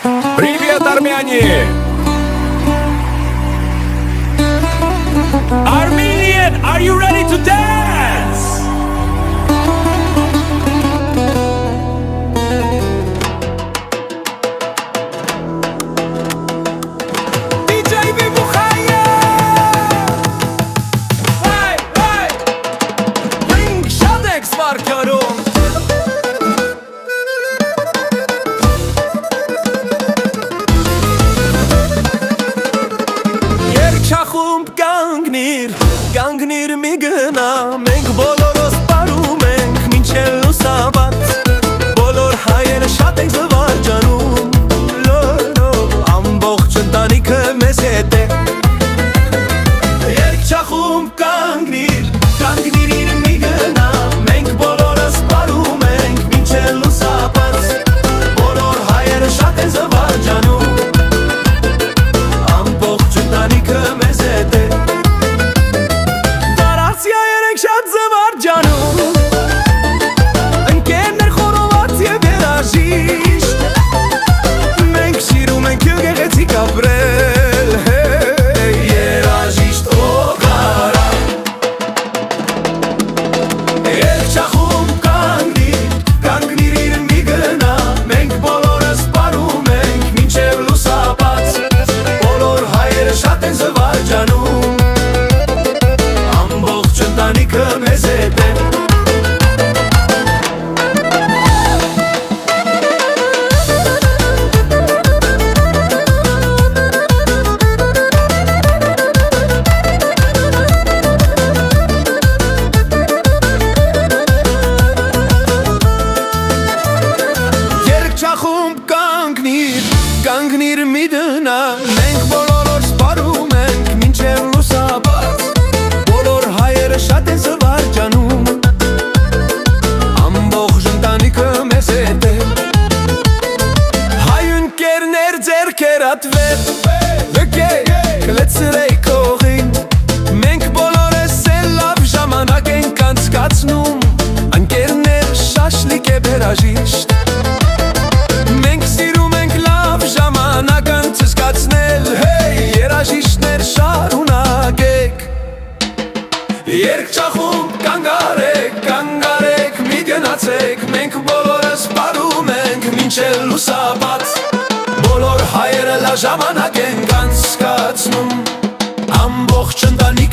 Привет, армяне! Armenian, are you ready to dance? DJ Vibukhaya! Hey, hey! Bring Shadex Varkarum! Երգչախումբ կանգնիր մի գնա Մենք բոլորոս պարում ենք մինչև լուսաբաց Բոլոր հայերը շատ ենք զվարճանում Ամբողջ ընտանիքը մեզ հետ է Երգչախումբ կանգնիր մի գնա Մենք բոլորոս պարում ենք մինչև լուսաբաց Բոլոր հայերը շատ են զվարճանում Կանգնիր մի դնա Մենք բոլորոս պարում ենք մինչև լուսաբաց Բոլոր հայերը շատ են զվարճանում Ամբողջ ընտանիքը մեզ հետ է Հայ ընկերներ ձեռքեր ատվեր Կլեցրեի քողին Մենք բոլորս էլ լավ ժամանակ ենք անցկացնում Ընկերներ շաշլիկ է բերաժիշտ Մենք սիրում ենք լավ ժամանակ անցկացնել Երաժիշտներ շարունակեք Երգչախումբ կանգ մի գնացեք Մենք բոլորս պարում ենք մինչև լուսաբաց Բոլոր հայերը լավ ժամանակ ենք անցկացնում Ամբողջ ընտանիքը